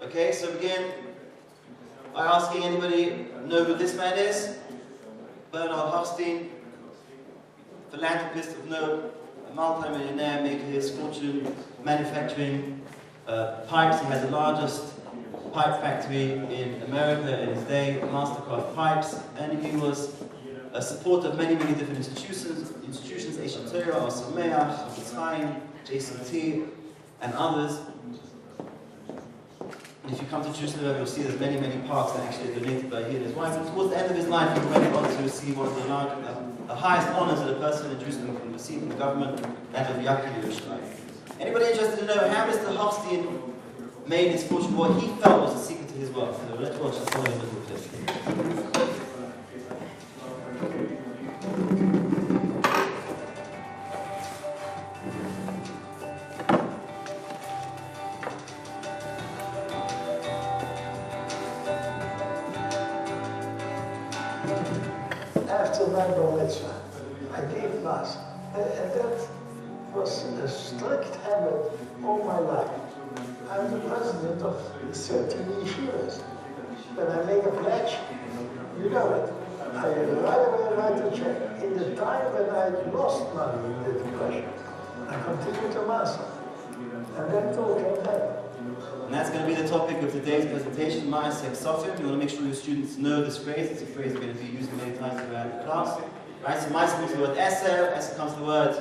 Okay, so begin by asking anybody know who this man is? Bernard Hofstein, philanthropist of note, a multi-millionaire, making his fortune manufacturing pipes. He had the largest pipe factory in America in his day, Mastercraft Pipes, and he was a supporter of many different institutions, Asian Torah, Osameach, Chaim, JCT, and others. And if you come to Jerusalem, you'll see there's many parks that actually are donated by he and his wife. And towards the end of his life, he went on to receive one of the highest honors that a person in Jerusalem can receive from the government, that of Yaakov Yerushalayim. Anybody interested to know how Mr. Hofstein made his fortune, what he felt was the secret to his wealth? So let's watch the following little clip. After my bar mitzvah, I gave mass, and that was a strict habit all my life. I'm the president of 13 yeshivas. When I make a pledge, you know it. I right away write a check. In the time when I lost money in the depression, I continued to mass. And then it all came back. And that's going to be the topic of today's presentation, Ma'aseh Ksofim. You want to make sure your students know this phrase. It's a phrase we're going to be using many times throughout the class. Right, so Ma'aseh comes to the word Eser comes to the word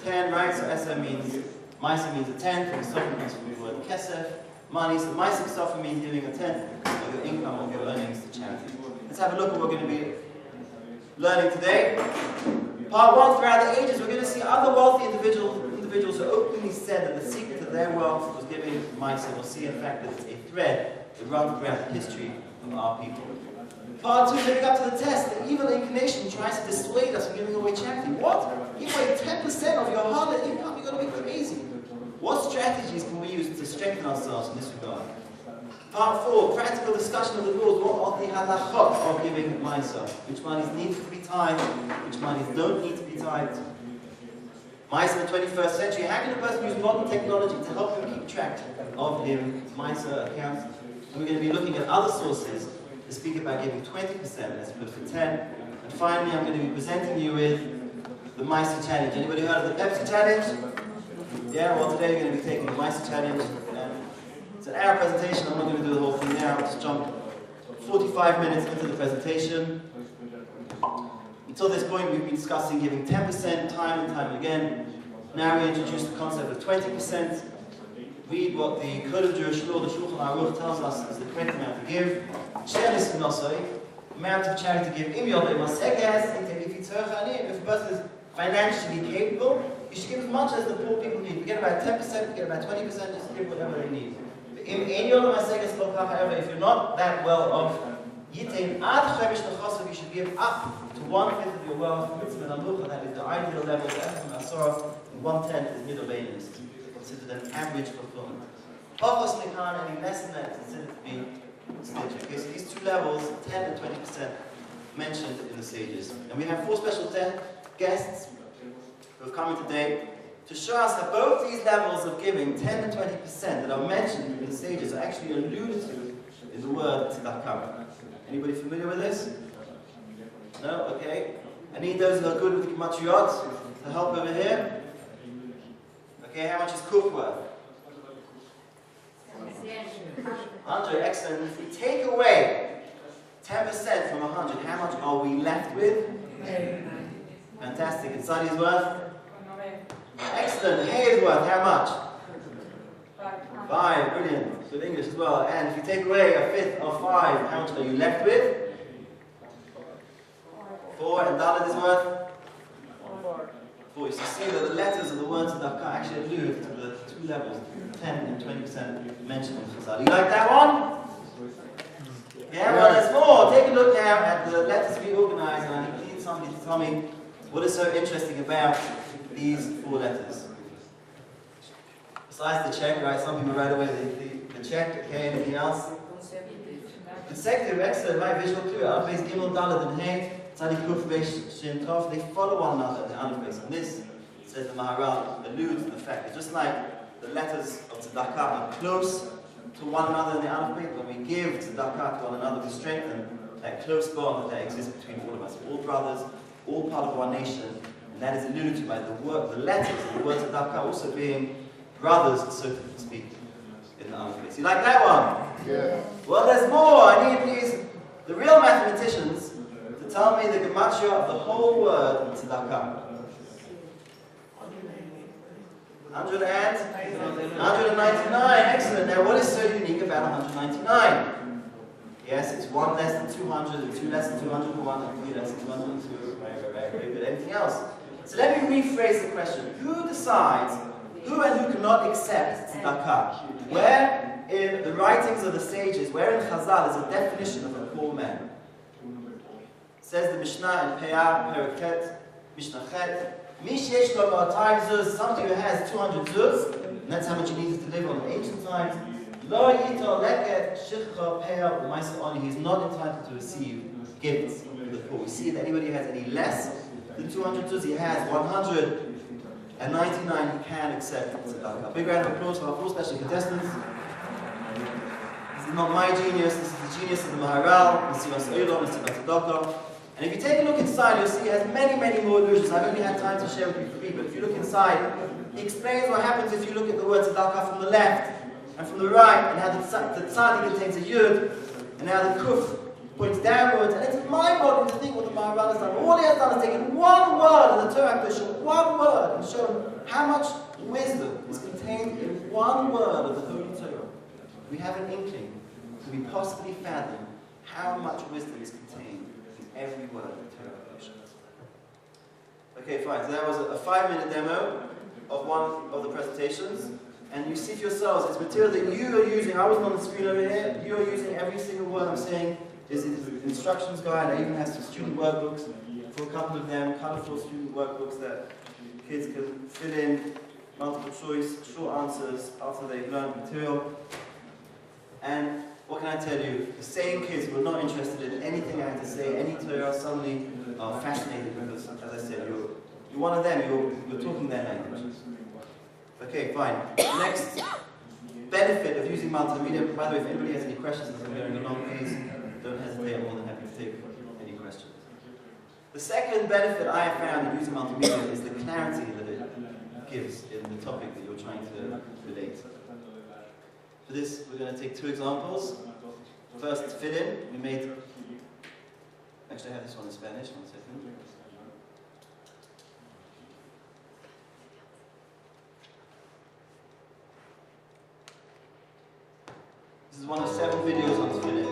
10, right? So Eser means, Ma'aseh means a tenth, and Ksofim comes from the word Kesef, money. So Ma'aseh Ksofim means giving a tenth of your income, of your earnings to charity. Let's have a look at what we're going to be learning today. Part 1, throughout the ages, we're going to see other wealthy individuals who openly said that the secret to their wealth was giving Ma'aseh. We'll see, in fact, that it's a thread that runs throughout the history of our people. Part 2, living up to the test. The evil inclination tries to dissuade us from giving away charity. What? Give away 10% of your hard income? You're going to be crazy. What strategies can we use to strengthen ourselves in this regard? Part 4, practical discussion of the rules. What are the halachot of giving Ma'aseh? Which monies need to be tithed, which monies don't need to be tithed. Ma'aseh in the 21st century. How can a person use modern technology to help him keep track of his Ma'aseh accounts? And we're going to be looking at other sources to speak about giving 20% as opposed to 10. And finally, I'm going to be presenting you with the Ma'aseh challenge. Anybody heard of the Pepsi challenge? Yeah, well today we're going to be taking the Ma'aseh challenge. It's an hour presentation. I'm not going to do the whole thing now. I'll just jump 45 minutes into the presentation. Until this point, we've been discussing giving 10% time and time again. Now we introduce the concept of 20%. Read what the Code of Jewish Law, the Shulchan Aruch, tells us is the correct amount to give. Share this amount of charity to give. If a person is financially capable, you should give as much as the poor people need. You get about 10%, you get about 20%, just give whatever they need. However, if you're not that well off, you should give up to 1/5 of your wealth. That is the ideal level. And 1/10 is middle bainis. Considered an average fulfillment. Any less than that is considered to be stingy. Okay, so these two levels, 10 and 20%, mentioned in the sages. And we have 4 special guests who have come in today to show us that both these levels of giving, 10 and 20%, that are mentioned in the sages, are actually alluded to in the word tzedakah. Anybody familiar with this? No? Okay. I need those who are good with gematriyot to help over here. Okay, how much is kuf worth? 100, excellent. If we take away 10% from 100, how much are we left with? Fantastic. And Sunny's worth? Excellent. Hay is worth how much? 5. Brilliant. Good English as well. And if you take away 1/5 of 5, how much are you left with? 4. And Dalet is worth? 4. You see that the letters of the words of Dakar actually allude to the 2 levels, 10 and 20% mentioned in Chazal. You like that one? Yeah, well, there's more. Take a look now at the letters reorganized, and I need somebody to tell me what is so interesting about these 4 letters. Besides the check, right? Some people write away the check. Okay, anything else? Consecutive, excellent, right? Visual clue. Alphabet Gimel, Dalet, and Hey. Tzadik, Kuf, Resh, Shin, Tov. They follow one another in the alphabet. And this, says the Maharal, alludes to the fact that just like the letters of tzedakah are close to one another in the alphabet. When we give tzedakah to one another, we strengthen that close bond that exists between all of us. All brothers, all part of one nation, and that is alluded to by the letters of the word tzedakah also being brothers, so to speak, in the alphabet. You like that one? Yeah. Well, there's more. I need please the real mathematicians to tell me the gematria of the whole word tzedakah. 199. Excellent. Now, what is so unique about 199? Yes, it's 1 less than 200, and 2 less than 200, and 1 and 3 less than 200, and 2. Very good. Anything else? So let me rephrase the question. Who decides who and who cannot accept tzedakah? Where in the writings of the sages, where in Chazal is a definition of a poor man? Says the Mishnah in Peah, Perek Mishnah Chet, somebody who has 200 zuz, and that's how much he needed to live on in ancient times. He's not entitled to receive gifts from the poor. We see that anybody who has any less than 200 zuz, he has 199, he can accept tzedakah. Big round of applause for our four special contestants. This is not my genius, this is the genius of the Maharal, Mesilas Olam, Mesilas Tzedakah. And if you take a look inside, you'll see it has many, many more allusions. I've only had time to share with you 3, but if you look inside, he explains what happens if you look at the word tzedakah from the left and from the right, and how the tzadi contains a yud, and how the kuf points downwards. And it's mind-boggling to think what the Maharal has done. All he has done is taken one word in the Torah, one word, and shown how much wisdom is contained in one word of the Holy Torah. We have an inkling. Can we possibly fathom how much wisdom is contained every word of the Torah. Okay, fine. So that was a 5-minute demo of one of the presentations. And you see for yourselves, it's material that you are using. I wasn't on the screen over here. You are using every single word I'm saying. There's an instructions guide. I even have some student workbooks for a couple of them, colorful student workbooks that kids can fill in, multiple choice, short answers after they've learned material. And what can I tell you? The same kids who are not interested in anything I have to say, any Torah, suddenly are fascinated because, as I said, you're one of them, you're talking their language. Okay, fine. Next benefit of using multimedia, by the way, if anybody has any questions as I'm going along, please don't hesitate, I'm more than happy to take any questions. The second benefit I have found in using multimedia is the clarity that it gives in the topic that you're trying to relate. For this, we're going to take 2 examples. First, fill in. Actually, I have this one in Spanish. 1 second. This is one of 7 videos on fill in.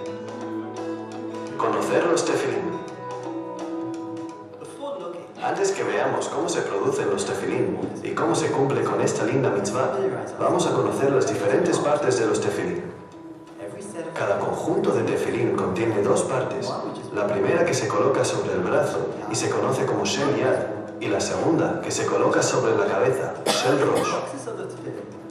Conocer los tefilín. Antes que veamos cómo se producen los tefilín y cómo se cumple con esta linda mitzvah, vamos a conocer las diferentes partes de los tefilín. Cada conjunto de tefilín contiene 2 partes. La primera que se coloca sobre el brazo y se conoce como shel yad, y la segunda que se coloca sobre la cabeza, shel rosh.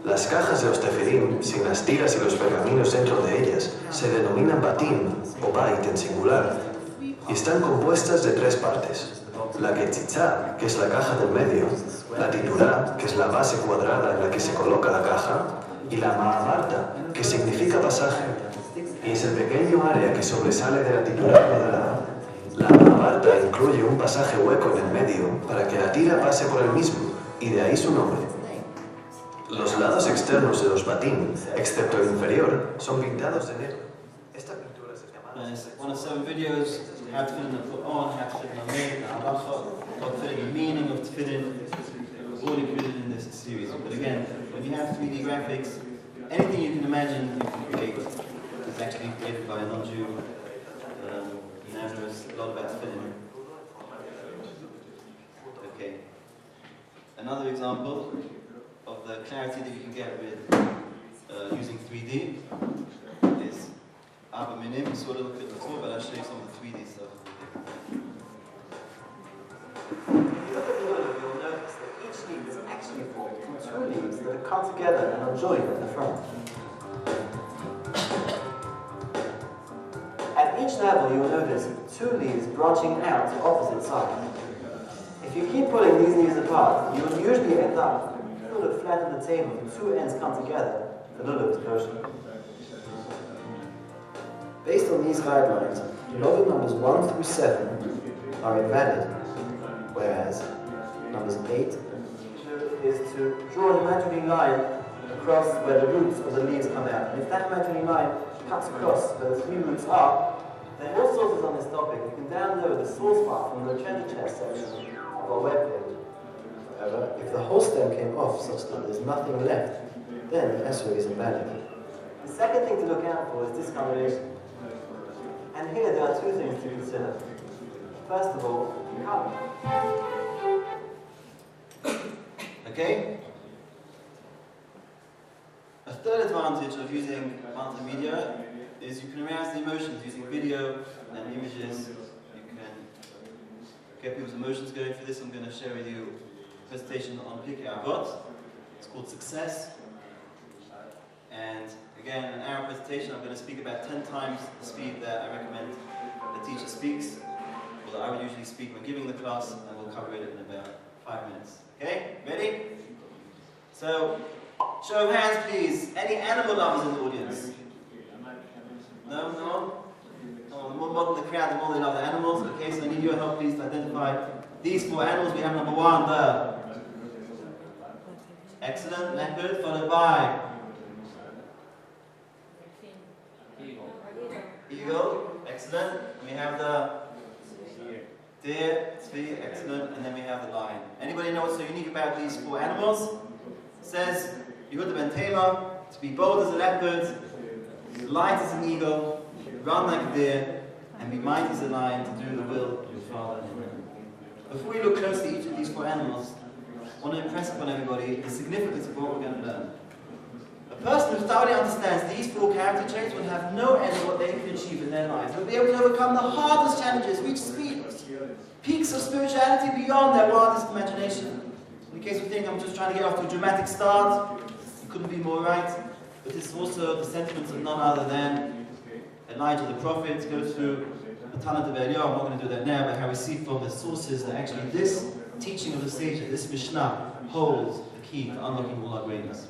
Las cajas de los tefilín, sin las tiras y los pergaminos dentro de ellas, se denominan batim o bait en singular, y están compuestas de 3 partes. La ketzitzá, que es la caja del medio, la titurá, que es la base cuadrada en la que se coloca la caja, y la ma'amarta, que significa pasaje, y es el pequeño área que sobresale de la titurá cuadrada. La ma'amarta incluye un pasaje hueco en el medio para que la tira pase por el mismo, y de ahí su nombre. Los lados externos de los batim, excepto el inferior, son pintados de negro. Esta pintura se llama... One of 7 videos, how to fit in the Quran, how to fit in the Made, how to fit in the meaning of tefillin, all included in this series. But again, when you have 3D graphics, anything you can imagine you can create. It's actually created by a non-Jew. He now knows a lot about tefillin. Okay. Another example of the clarity that you can get with using 3D is Abba Minim. You sort of look at the before, but I'll show you some of the 3D stuff. If you look at the Mundo, you'll notice that each leaf is actually formed from 2 leaves that have come together and are joined at the front. At each level, you will notice 2 leaves branching out to opposite sides. If you keep pulling these leaves apart, you will usually end up with a flat on the table. 2 ends come together, the lulav is kosher. Based on these guidelines, login numbers 1 through 7 are invalid, whereas numbers 8 is to draw an imaginary line across where the roots of the leaves come out. And if that imaginary line cuts across where the three roots are, then all sources on this topic, you can download the source file from the treasure chest section of our webpage. However, if the whole stem came off such that there's nothing left, then the SO is invalid. The second thing to look out for is discoloration. And here there are two things to consider. First of all, color. Okay? A third advantage of using multimedia is you can arouse the emotions using video and images. You can get people's emotions going. For this, I'm going to share with you a presentation on Pirkei Avot. It's called Success. And again, in our presentation, I'm going to speak about 10 times the speed that I recommend the teacher speaks, or that I would usually speak when giving the class, and we'll cover it in about 5 minutes. Okay, ready? So, show of hands, please. Any animal lovers in the audience? No? No? Oh, the more modern the crowd, the more they love the animals. Okay, so I need your help, please, to identify these 4 animals. We have number 1, the excellent leopard, followed by eagle, excellent. We have the deer, tzvi, excellent, and then we have the lion. Anybody know what's so unique about these 4 animals? It says, Yehuda ben Tema, to be bold as a leopard, light as an eagle, run like a deer, and be mighty as a lion to do the will of your Father in heaven. Before we look closely at each of these 4 animals, I want to impress upon everybody the significance of what we're going to learn. A person who thoroughly understands these 4 character traits will have no end of what they can achieve in their lives. They'll be able to overcome the hardest challenges, reach peaks of spirituality beyond their wildest imagination. In case you think I'm just trying to get off to a dramatic start, it couldn't be more right. But this is also the sentiments of none other than Elijah the prophet. Go through the Talmud of Diario. I'm not going to do that now, but how we see from the sources that actually this teaching of the sages, this Mishnah, holds the key to unlocking all our greatness.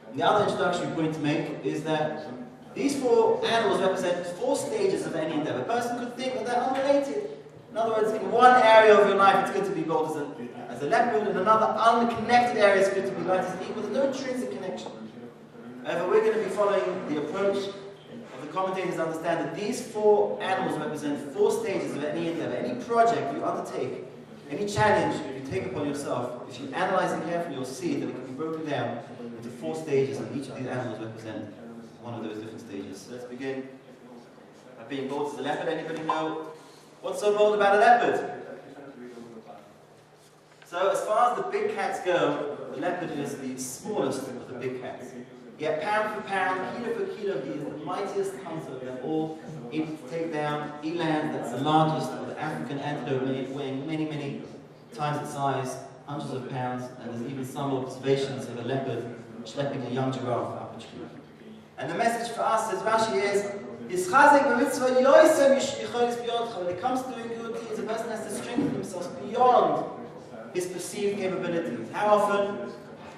And the other introductory point to make is that these 4 animals represent 4 stages of any endeavor. A person could think that they're unrelated. In other words, in one area of your life it's good to be bold as a leopard, in another unconnected area it's good to be light as an eagle. There's no intrinsic connection. However, we're going to be following the approach of the commentators to understand that these 4 animals represent 4 stages of any endeavor, any project you undertake, any challenge you take upon yourself. If you analyze it carefully, you'll see that it can be broken down into 4 stages, and each of these animals represent one of those different stages. So let's begin by being bold as a leopard. Anybody know what's so bold about a leopard? So as far as the big cats go, the leopard is the smallest of the big cats. Yet pound for pound, kilo for kilo, he is the mightiest hunter of them all, able to take down Ilan, that's the largest of the African antelope, weighing many, many times its size, hundreds of pounds, and there's even some observations of a leopard schlepping a young giraffe up a tree. And the message for us, as Rashi is, when it comes to doing good deeds, a person has to strengthen himself beyond his perceived capabilities. How often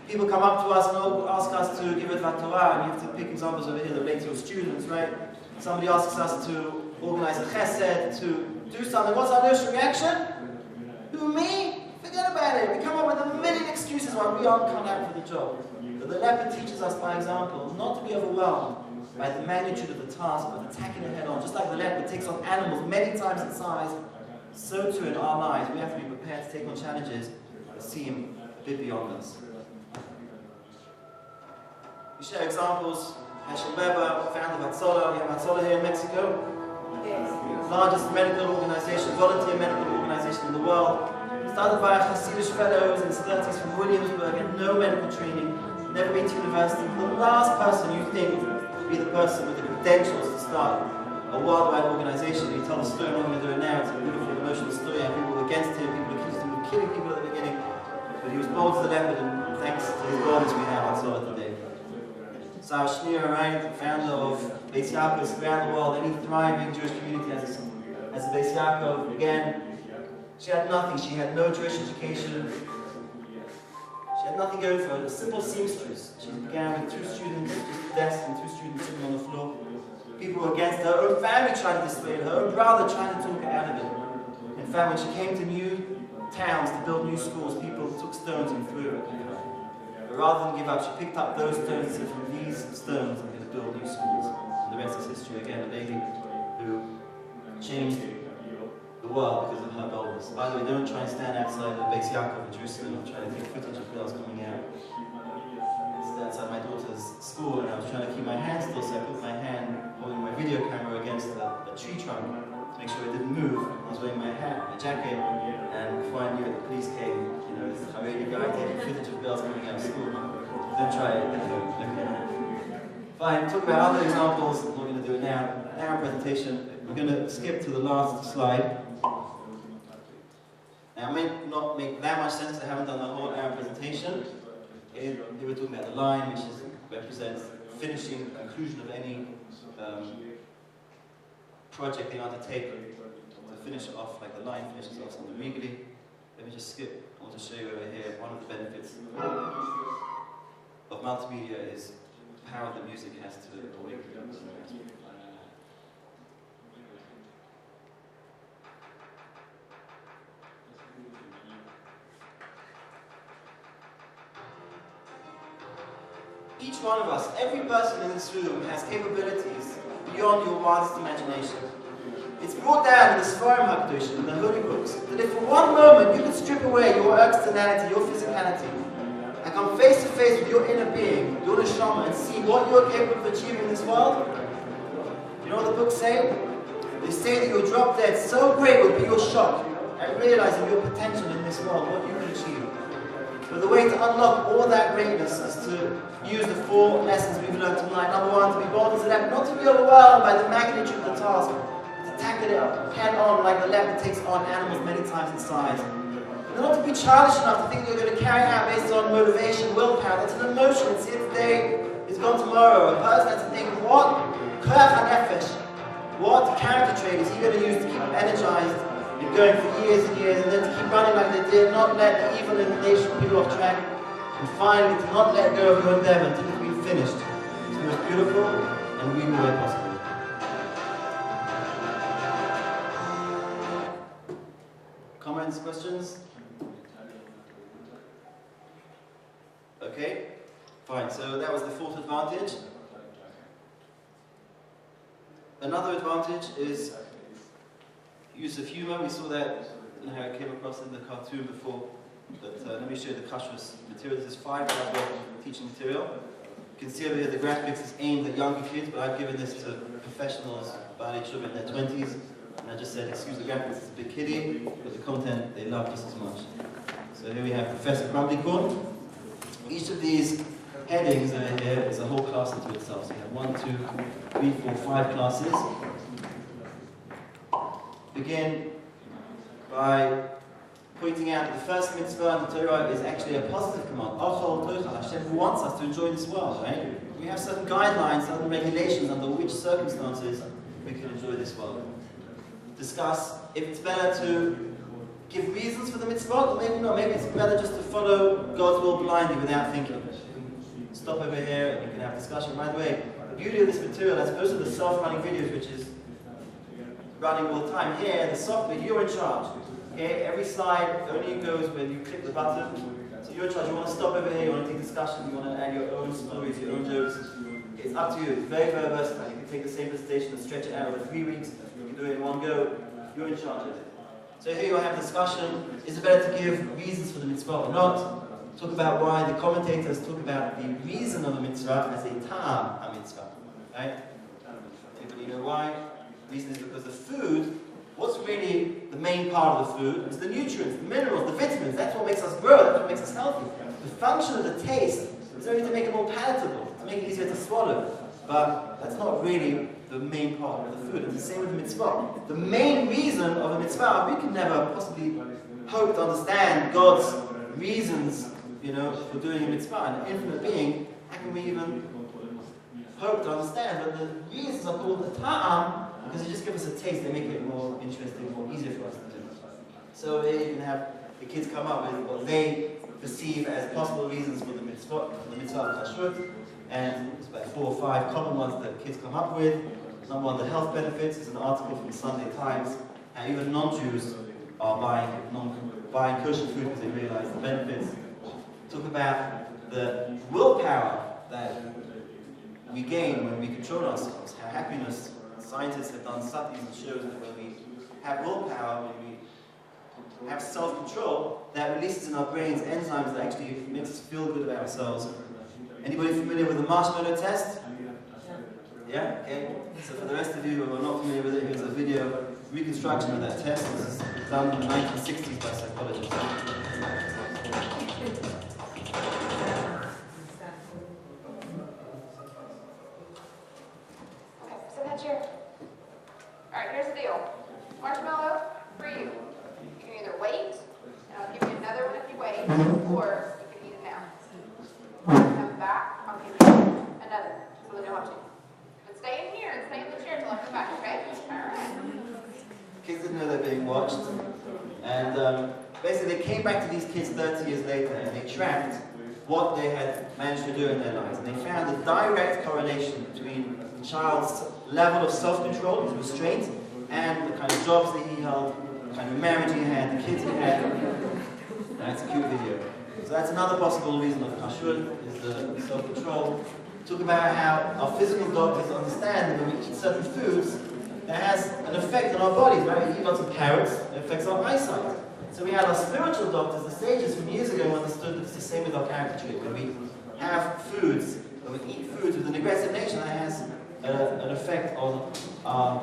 people come up to us and ask us to give a Torah, and you have to pick examples over here that relate to your students, right? Somebody asks us to organize a chesed, to do something. What's our initial reaction? Who, me? Forget about it. We come up with a million excuses why we aren't cut out for the job. But the leopard teaches us by example not to be overwhelmed by the magnitude of the task, but attacking it head on. Just like the leopard takes on animals many times its size, so too in our lives we have to be prepared to take on challenges that seem a bit beyond us. We share examples. Hashem Weber, founder of Atzola. We have Atzola here in Mexico. Yes. Largest medical organization, volunteer medical organization in the world. Started by a Hasidic fellow in his 30s from Williamsburg, had no medical training, never been to university. The last person you think would be the person with the credentials to start a worldwide organization. He told a story, I'm not going to do it now, it's a beautiful, emotional story, how people were against him, people accused him of killing people at the beginning. But he was bold as the leopard, and thanks to his boldness we have Atzola today. Sara Stern, right, founder of Beis Yaakov around the world, any thriving Jewish community as a Beis Yaakov. Again, she had nothing, she had no Jewish education, she had nothing going for her, a simple seamstress. She began with 2 students, just a desk and 2 students sitting on the floor. People people against her own family trying to dissuade her, her own brother trying to talk her out of it. In fact, when she came to new towns to build new schools, people took stones and threw her at her. But rather than give up, she picked up those stones and said, from these stones I'm going to build new schools. And the rest is history. Again, a lady who changed the world because of her boldness. By the way, don't try and stand outside the Beis Yaakov in Jerusalem and try to take footage of girls coming out. It's outside my daughter's school, and I was trying to keep my hand still, so I put my hand holding my video camera against a tree trunk to make sure it didn't move. I was wearing my hat, my jacket, and before I knew it, the police came. You know, this Haredi guy taking footage of girls coming out of school. Don't try it. Fine, talk about other examples. I'm not going to do it now. Our presentation. We're going to skip to the last slide. Now, it may not make that much sense. I haven't done the whole hour presentation. Here we're talking about the line, which represents finishing, conclusion of any project they undertake to finish it off, like the line finishes off something regally. Let me just skip. I want to show you over here one of the benefits of multimedia is the power that music has to awaken. Each one of us, every person in this room has capabilities beyond your wildest imagination. It's brought down in the Sefarim HaKadoshim, in the holy books, that if for one moment you could strip away your externality, your physicality, and come face to face with your inner being, your neshama, and see what you're capable of achieving in this world, you know what the books say? They say that your drop dead so great would be your shock at realizing your potential in this world, what you can achieve. But the way to unlock all that greatness is to use the 4 lessons we've learned tonight. Number 1, to be bold as a leopard, not to be overwhelmed by the magnitude of the task, to tackle it head on like the leopard takes on animals many times in size. And not to be childish enough to think that you're going to carry out based on motivation, willpower. That's an emotion. It's here today, it's gone tomorrow. A person has to think, what koach hanefesh, what character trait is he going to use to keep him energized and going for years and years, and then to keep running like they did, not let the evil inclination put you off track, and finally to not let go of your endeavor until it's been finished. It's the most beautiful and real way possible. Comments, questions? Okay, fine. So that was the 4th advantage. Another advantage is use of humor. We saw that in how it came across in the cartoon before. But let me show you the kashrus material. This is 5 hours worth of teaching material. You can see over here the graphics is aimed at younger kids, but I've given this to professionals, Bali children in their 20s. And I just said, excuse the graphics, it's a bit kiddie, but the content they love just as much. So here we have Professor Crumblycorn. Each of these headings over here is a whole class into itself. So you have 1, 2, 3, 4, 5 classes. Begin by pointing out that the first mitzvah in the Torah is actually a positive command. Hashem wants us to enjoy this world, right? We have certain guidelines, certain regulations under which circumstances we can enjoy this world. Discuss if it's better to give reasons for the mitzvah, or maybe not. Maybe it's better just to follow God's will blindly without thinking. Stop over here and you can have discussion. By the way, the beauty of this material, as opposed to the self-running videos, which is running all the time, here, the software, you're in charge. Okay? Every slide only goes when you click the button. So you're in charge. You want to stop over here, you want to take discussion, you want to add your own stories, your own jokes. It's up to you. It's very, very versatile. You can take the same presentation and stretch it out over 3 weeks. You can do it in one go. You're in charge of it. So here you'll have discussion. Is it better to give reasons for the mitzvah or not? Talk about why the commentators talk about the reason of the mitzvah as a ta'am ha-mitzvah. Right? Anybody know why? The reason is because the food, what's really the main part of the food is the nutrients, the minerals, the vitamins. That's what makes us grow, that's what makes us healthy. The function of the taste is only to make it more palatable, to make it easier to swallow. But that's not really the main part of the food. It's the same with the mitzvah. The main reason of a mitzvah, we can never possibly hope to understand God's reasons, for doing a mitzvah. An infinite being, how can we even hope to understand? But the reasons are called the ta'am, because they just give us a taste, they make it more interesting, more easier for us to do. So here you can have the kids come up with what they perceive as possible reasons for the mitzvah of kashrut, and it's about 4 or 5 common ones that kids come up with. Number one, the health benefits is an article from the Sunday Times, how even non-Jews are buying kosher food because they realize the benefits. Talk about the willpower that we gain when we control ourselves, how happiness, scientists have done studies and shows that when we have willpower, when we have self-control, that releases in our brains enzymes that actually makes us feel good about ourselves. Anybody familiar with the marshmallow test? Yeah? Okay. So for the rest of you who are not familiar with it, here's a video reconstruction of that test. This is done in the 1960s by psychologists. Okay, sit in that chair. Alright, here's the deal. Marshmallow, for you. You can either wait, and I'll give you another one if you wait, or you can eat it now. Come back, I'll give you another, so that I want you. But stay in here and stay in the chair until I come back, okay? Alright. Kids didn't know they're being watched. And basically they came back to these kids 30 years later and they tracked what they had managed to do in their lives. And they found a direct correlation between the child's level of self-control, his restraint, and the kind of jobs that he held, the kind of marriage he had, the kids he had. That's a cute video. So that's another possible reason of kashur, is the self-control. Talk about how our physical doctors understand that when we eat certain foods, that has an effect on our bodies, right? We eat lots of carrots, it affects our eyesight. So we had our spiritual doctors, the sages from years ago, who understood that it's the same with our character trait. When we have foods, when we eat foods with an aggressive nature, that has an effect on our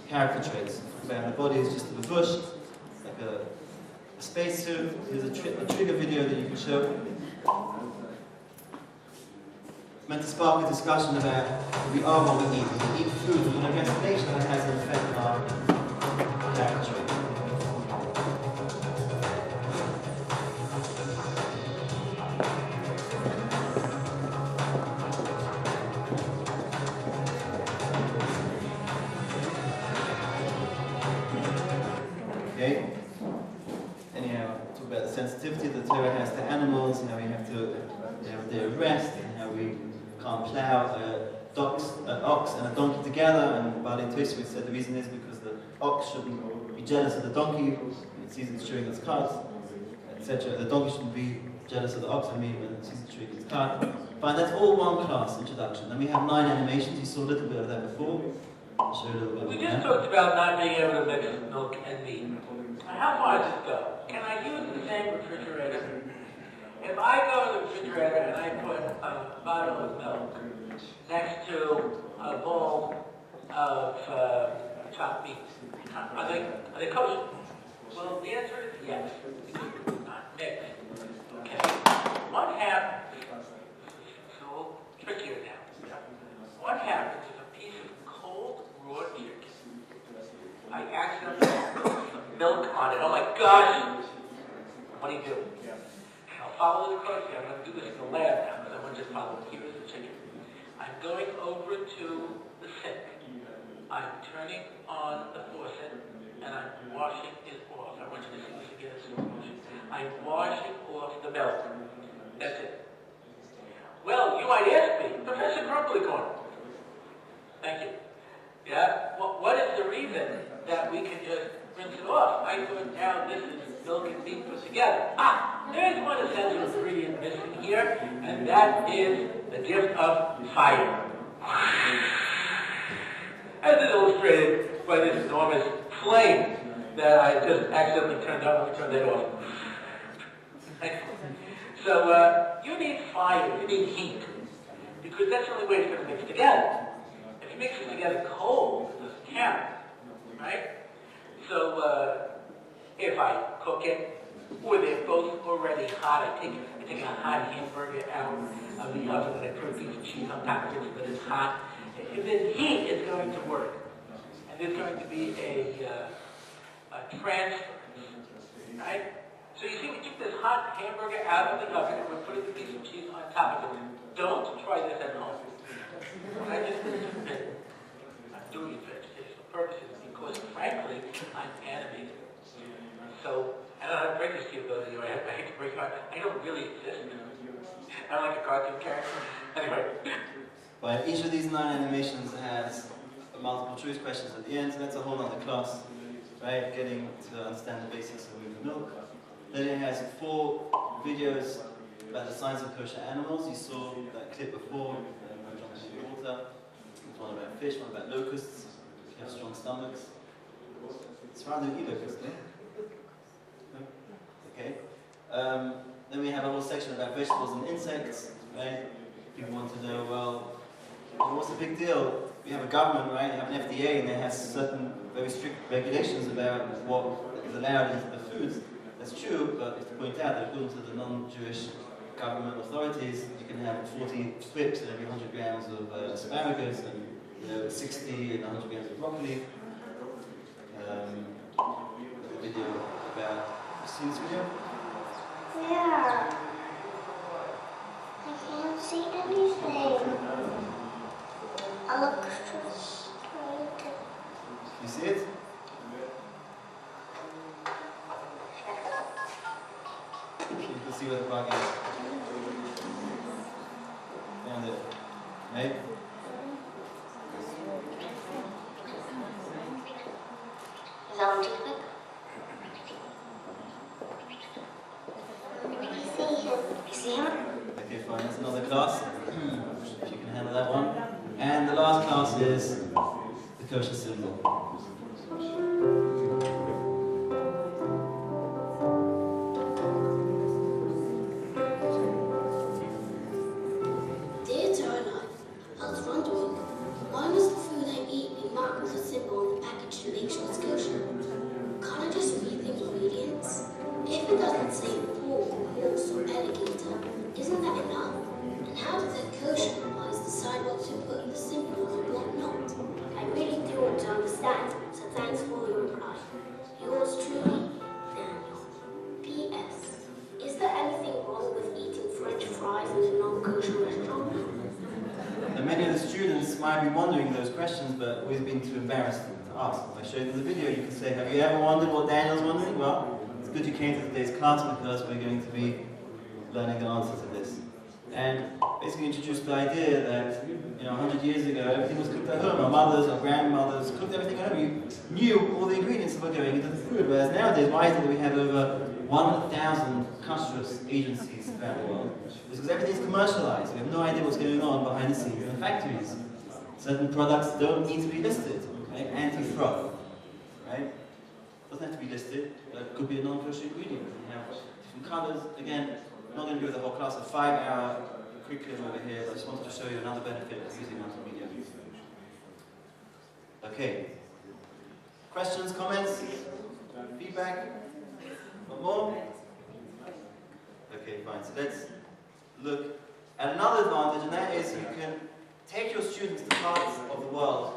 character traits. Where the body is just a bush, like a spacesuit. Here's a trigger video that you can show. Meant to spark a discussion about who we are what we eat. When we eat food with an aggressive nature, that has an effect on our character trait. Okay? Anyhow, talk about the sensitivity that the Torah has to animals, how we have to have their rest, and how we can't plow an ox and a donkey together. And Bali Tosfos said the reason is because the ox shouldn't be jealous of the donkey when it sees it chewing its cud, etc. The donkey shouldn't be jealous of the ox when it sees it chewing its cud. Fine, that's all one class introduction. Then we have 9 animations. You saw a little bit of that before. I'll show you a little bit. We just talked about not being able to mix milk and meat. How far does it go? Can I use the same refrigerator? If I go to the refrigerator and I put a bottle of milk next to a bowl of chopped meat, are they kosher? Well, the answer is yes, because it's not mixed. Okay. What happens? It's a little trickier now. What happens if a piece of cold raw chicken, I accidentally put some milk on it? Oh my gosh! What do you do? I'll follow the process. I'm going to do this in the lab now, because I want to just follow it. Here's the chicken. I'm going over to the sink. I'm turning on the faucet, and I'm washing it off. I want you to see this again. I'm washing off the milk. That's it. Well, you might ask me, Professor Crumblycorn. Thank you. Yeah? What is the reason that we can just rinse it off? I thought now this is milk and meat put together. There's one essential ingredient missing here, and that is the gift of fire. As is illustrated by this enormous flame that I just accidentally turned on. Let me turn that off. So you need fire, you need heat, because that's the only way it's going to mix together. If you mix it together cold, it doesn't count, right? So if I cook it, or they're both already hot, I take a hot hamburger out of the oven and I put a piece of cheese on top of it so that it's hot. If it's heat, it's going to work. And there's going to be a transfer, right? So you see, we took this hot hamburger out of the oven and we put a piece of cheese on top of it. Don't try this at home. I just did it. I'm doing it for educational purposes because, frankly, I'm animated. So, I don't have to break this to you, those of you. I hate to break heart. I don't really exist. I don't like a cartoon character. Anyway. But each of these 9 animations has multiple choice questions at the end, so that's a whole other class, right? Getting to understand the basics of moving milk. Then it has 4 videos about the science of kosher animals. You saw that clip before, jumping in the water. There's one about fish, one about locusts, if you have strong stomachs. It's rather eat locusts, no? Okay. Then we have a whole section about vegetables and insects, right? People want to know, well, what's the big deal? We have a government, right? You have an FDA, and they have certain very strict regulations about what is allowed into the foods. That's true, but it's to point out that according to the non-Jewish government authorities, you can have 40 strips and every 100 grams of asparagus, and 60 and 100 grams of broccoli. A video about. You seen this video? Yeah. I can't see anything. I look frustrated. You see it? You can see where the bug is. Found it. Right? Is that on toothpick? You see him? Okay, fine. That's another class. If you can handle that one. And the last class is the kosher symbol. Dear Caroline, I was wondering, why must the food I eat be marked with a symbol on the package to make sure it's kosher? Can't I just read the ingredients? If it doesn't say pork, horse, or alligator, isn't that enough? And how does the kosher rabbis decide what to put the symbol on and what not? I really do want to understand, so thanks for your reply. Yours truly, Daniel. P.S. Is there anything wrong with eating French fries in a non-kosher restaurant? And many of the students might be wondering those questions, but we've been too embarrassed to ask. If I show you the video, you can say, have you ever wondered what Daniel's wondering? Well, it's good you came to today's class because we're going to be learning the answer to this. And basically introduced the idea that, 100 years ago, everything was cooked at home. Our mothers, our grandmothers cooked everything at home. You knew all the ingredients that were going into the food. Whereas nowadays, why is it that we have over 1,000 kashrus agencies around the world? It's because everything's commercialized. We have no idea what's going on behind the scenes in the factories. Certain products don't need to be listed. Right? Anti-froth, right? Doesn't have to be listed, but it could be a non-kosher ingredient. You have different colors. Again, I'm not going to do the whole class, a 5-hour curriculum over here. I just wanted to show you another benefit of using multimedia. Okay. Questions, comments, feedback? What more? Okay, fine. So let's look at another advantage, and that is you can take your students to parts of the world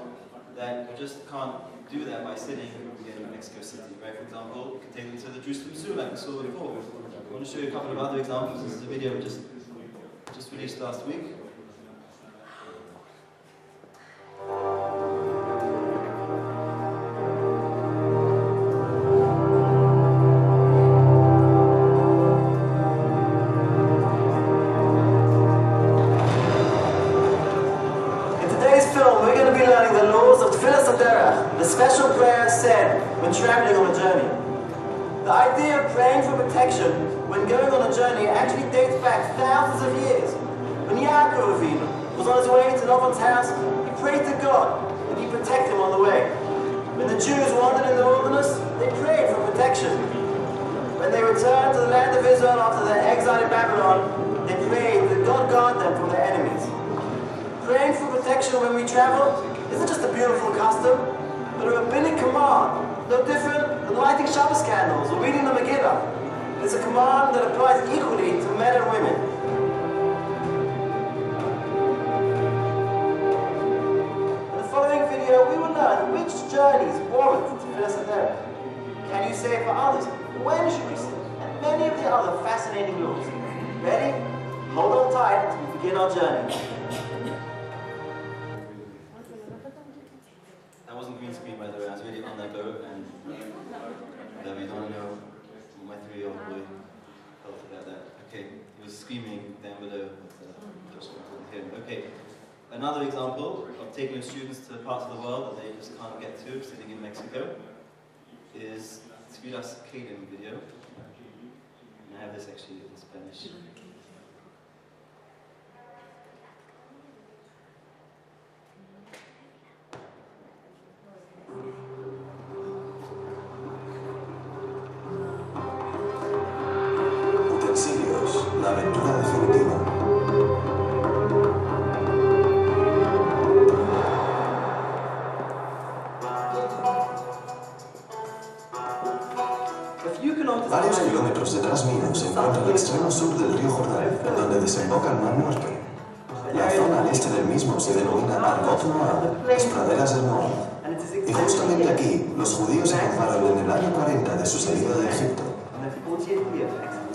that you just can't do that by sitting in Mexico City, right? For example, you can take them to the Jerusalem Zoo like we saw before. I want to show you a couple of other examples. This is a video we just released last week. The special prayer said when traveling on a journey. The idea of praying for protection when going on a journey actually dates back thousands of years. When Yaakov was on his way to Laban's house, he prayed to God that he protect him on the way. When the Jews wandered in the wilderness, they prayed for protection. When they returned to the land of Israel after their exile in Babylon, they prayed that God guard them from their enemies. Praying for protection when we travel isn't just a beautiful custom, but a rabbinic command, no different than lighting Shabbos candles or reading the Megillah. It's a command that applies equally to men and women. In the following video, we will learn which journeys warrant tefillah. Can you say for others? When should you say? And many of the other fascinating laws. Ready? Hold on tight as we begin our journey. That wasn't green screen, by the way. I was really on that boat, and we don't know what my 3-year-old boy felt about that. Okay, he was screaming down below. Okay, another example of taking your students to parts of the world that they just can't get to, sitting in Mexico, is Vidas Kelim video. And I have this actually in Spanish. Utensilios, la aventura definitiva. Varios kilómetros detrás mío se encuentra el extremo sur del río Jordán, donde desemboca el Mar Muerto. La zona al este del mismo se denomina Argot Noah, las praderas del Moab. Y justamente aquí, los judíos se acamparon en el año 40 de su salida de Egipto.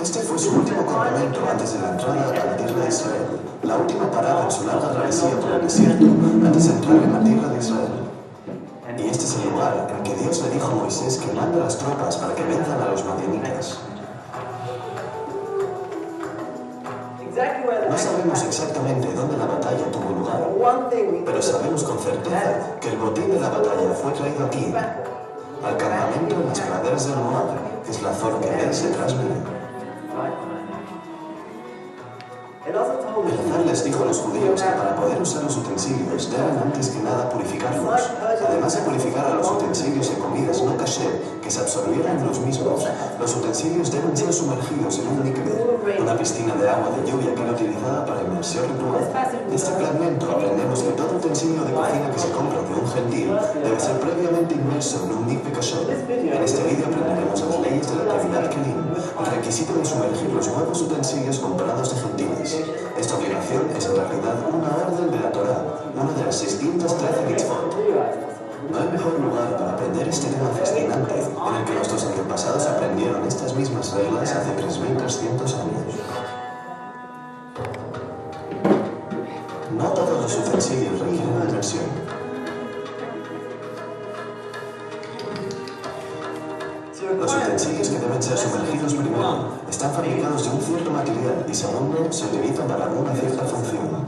Este fue su último campamento antes de la entrada a la tierra de Israel, la última parada en su larga travesía por el desierto antes de entrar en la tierra de Israel. Y este es el lugar en que Dios le dijo a Moisés que manda a las tropas para que venzan a los madianitas. No sabemos exactamente dónde la batalla tuvo lugar, pero sabemos con certeza que el botín de la batalla fue traído aquí, al campamento en las praderas del Moab, que es la zona que veis detrás mío. El azar les dijo a los judíos que para poder usar los utensilios deben antes que nada purificarlos, además de purificar a los utensilios y comidas no kasher que se absorbieran en los mismos. Los utensilios deben ser sumergidos en un mikve, una piscina de agua de lluvia que era utilizada para inmersión ritual. De este fragmento aprendemos que todo utensilio de cocina que se compra de un gentil debe ser previamente inmerso en un mikve kasher. En este vídeo aprenderemos las leyes de la Tevillat Kelim, el requisito de sumergir los nuevos utensilios comprados de gentiles. Esta obligación es en realidad una orden de la Torá, una de las 613 mitzvot. No hay mejor lugar para aprender este tema fascinante en el que nuestros antepasados aprendieron estas mismas reglas hace 3.300 años. No todos los utensilios requieren inmersión. Los utensilios que deben ser sumergidos primero están fabricados de un cierto material y segundo se utilizan para una cierta función.